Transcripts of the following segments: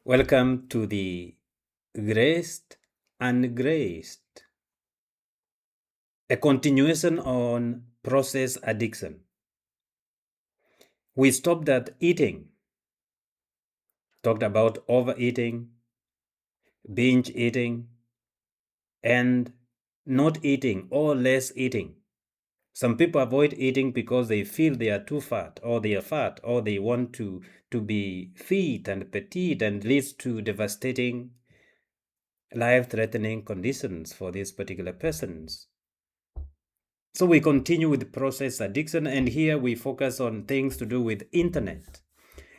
Welcome to the Graced and Graced, a continuation on process addiction. We stopped at eating, talked about overeating, binge eating, and not eating or less eating. Some people avoid eating because they feel they are too fat, or they are fat, or they want to be fit and petite, and leads to devastating, life-threatening conditions for these particular persons. So we continue with process addiction, and here we focus on things to do with internet.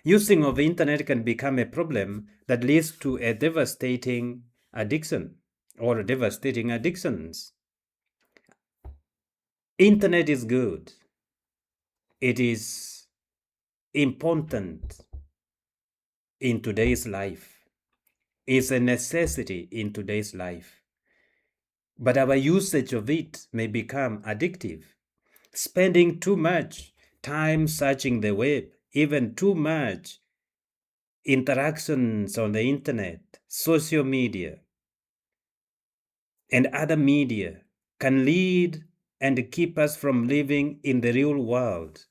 Using of internet can become a problem that leads to a devastating addiction or devastating addictions. Internet is good. It is important in today's life. It's a necessity in today's life. But our usage of it may become addictive. Spending too much time searching the web, even too much interactions on the internet, social media, and other media can lead and keep us from living in the real world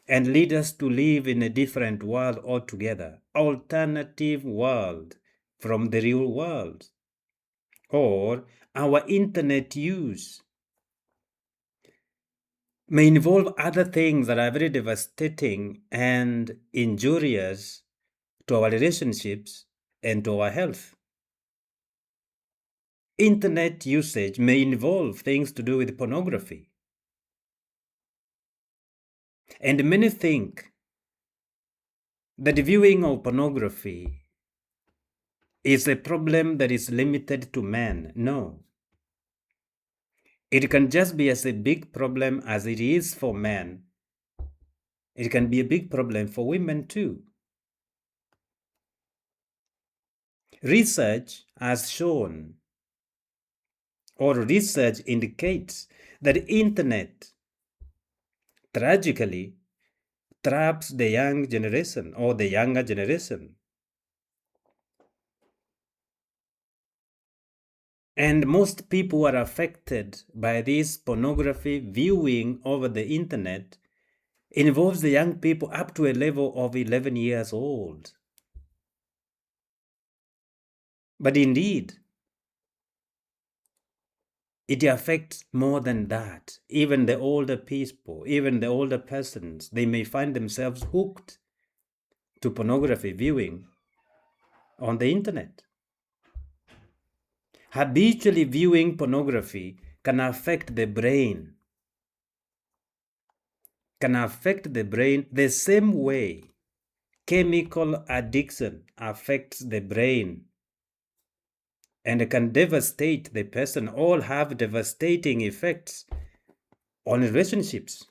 and lead us to live in a different world altogether, alternative world from the real world. Or our internet use may involve other things that are very devastating and injurious to our relationships and to our health. Internet usage may involve things to do with pornography. And many think that viewing of pornography is a problem that is limited to men. No. It can just be as a big problem as it is for men. It can be a big problem for women too. Research has shown, or research indicates, that internet tragically traps the young generation or the younger generation. And most people who are affected by this pornography viewing over the internet involves the young people up to a level of 11 years old. But indeed, it affects more than that. Even the older people, even the older persons, they may find themselves hooked to pornography viewing on the internet. Habitually viewing pornography can affect the brain, the same way chemical addiction affects the brain and can devastate the person, all have devastating effects on relationships.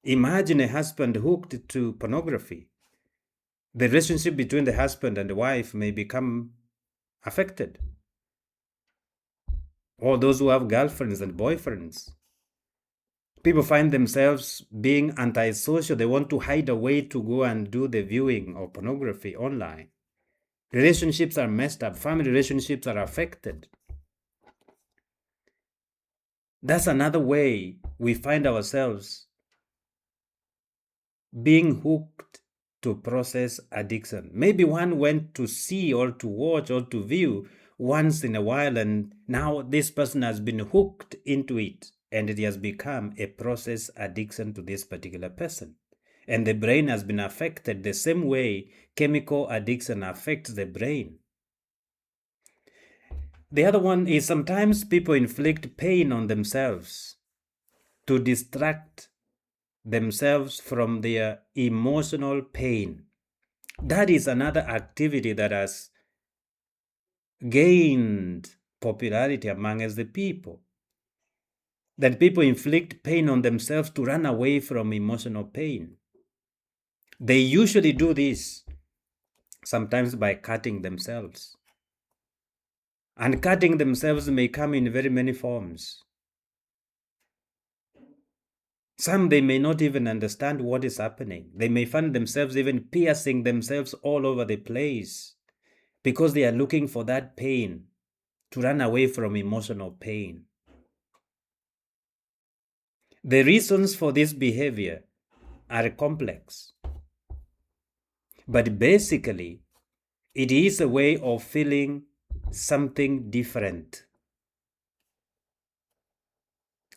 Imagine a husband hooked to pornography. The relationship between the husband and the wife may become affected. Or those who have girlfriends and boyfriends. People find themselves being antisocial. They want to hide away to go and do the viewing of pornography online. Relationships are messed up. Family relationships are affected. That's another way we find ourselves being hooked to process addiction. Maybe one went to see or to watch or to view once in a while, and now this person has been hooked into it, and it has become a process addiction to this particular person. And the brain has been affected the same way chemical addiction affects the brain. The other one is sometimes people inflict pain on themselves to distract themselves from their emotional pain. That is another activity that has gained popularity amongst the people. That people inflict pain on themselves to run away from emotional pain. They usually do this sometimes by cutting themselves. And cutting themselves may come in very many forms. Some, they may not even understand what is happening. They may find themselves even piercing themselves all over the place because they are looking for that pain, to run away from emotional pain. The reasons for this behavior are complex, but basically, it is a way of feeling something different.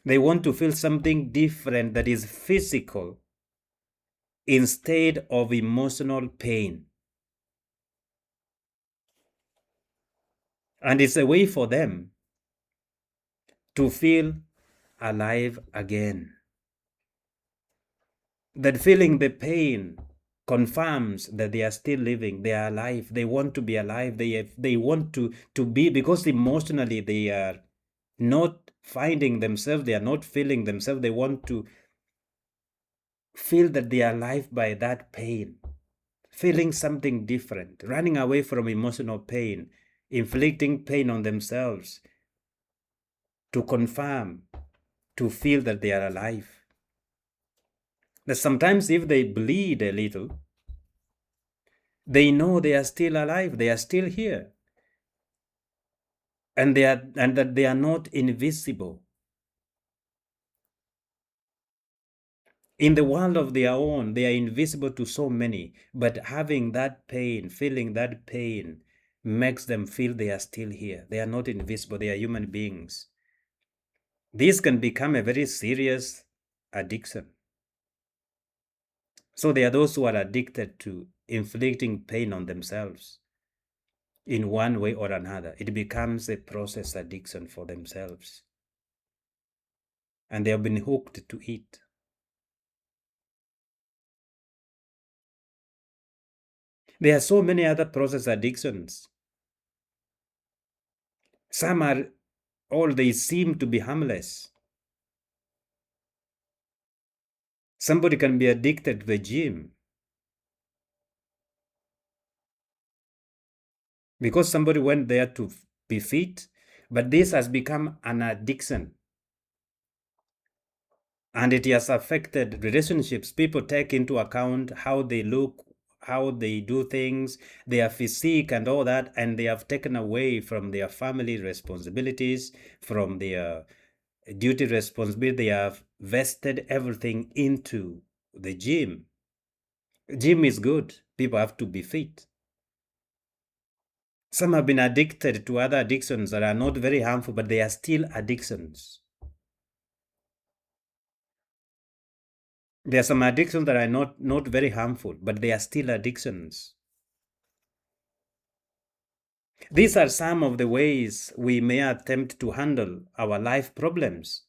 They want to feel something different that is physical instead of emotional pain. And it's a way for them to feel alive again. That feeling the pain confirms that they are still living, they are alive, they want to be alive, they want to be, because emotionally they are not finding themselves, they are not feeling themselves, they want to feel that they are alive by that pain, feeling something different, running away from emotional pain, inflicting pain on themselves to confirm, to feel that they are alive. That sometimes if they bleed a little, they know they are still alive, they are still here, and that they are not invisible. In the world of their own, they are invisible to so many, but having that pain, feeling that pain, makes them feel they are still here. They are not invisible, they are human beings. This can become a very serious addiction. So there are those who are addicted to inflicting pain on themselves in one way or another. It becomes a process addiction for themselves. And they have been hooked to it. There are so many other process addictions. Some are, all they seem to be harmless. Somebody can be addicted to the gym because somebody went there to be fit, but this has become an addiction. And it has affected relationships. People take into account how they look, how they do things, their physique and all that, and they have taken away from their family responsibilities, from their duty responsibility. They have vested everything into the gym. Gym is good. People have to be fit. Some have been addicted to other addictions that are not very harmful, but they are still addictions. There are some addictions that are not very harmful, but they are still addictions. These are some of the ways we may attempt to handle our life problems,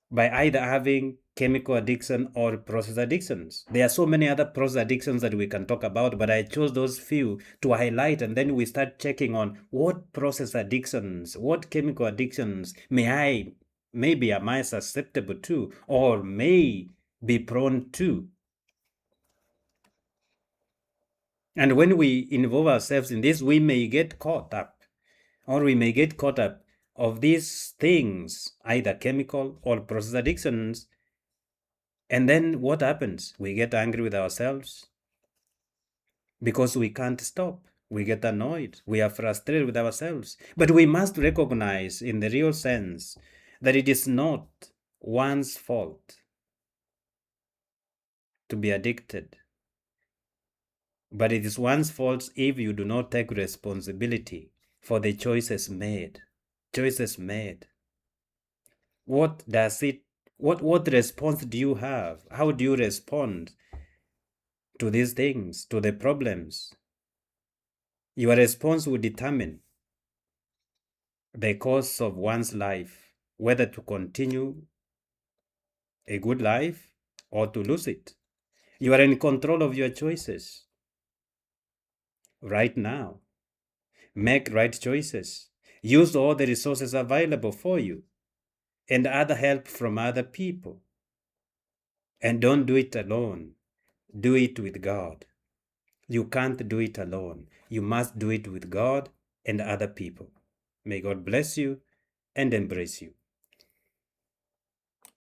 by either having chemical addiction or process addictions. There are so many other process addictions that we can talk about, but I chose those few to highlight, and then we start checking on what process addictions, what chemical addictions maybe am I susceptible to, or may be prone to. And when we involve ourselves in this, we may get caught up, or we may get caught up of these things, either chemical or process addictions. And then what happens? We get angry with ourselves because we can't stop. We get annoyed. We are frustrated with ourselves. But we must recognize, in the real sense, that it is not one's fault to be addicted, but it is one's fault if you do not take responsibility for the choices made. Choices made. What response do you have? How do you respond to these things, to the problems? Your response will determine the course of one's life, whether to continue a good life or to lose it. You are in control of your choices right now. Make right choices. Use all the resources available for you and other help from other people. And don't do it alone. Do it with God. You can't do it alone. You must do it with God and other people. May God bless you and embrace you.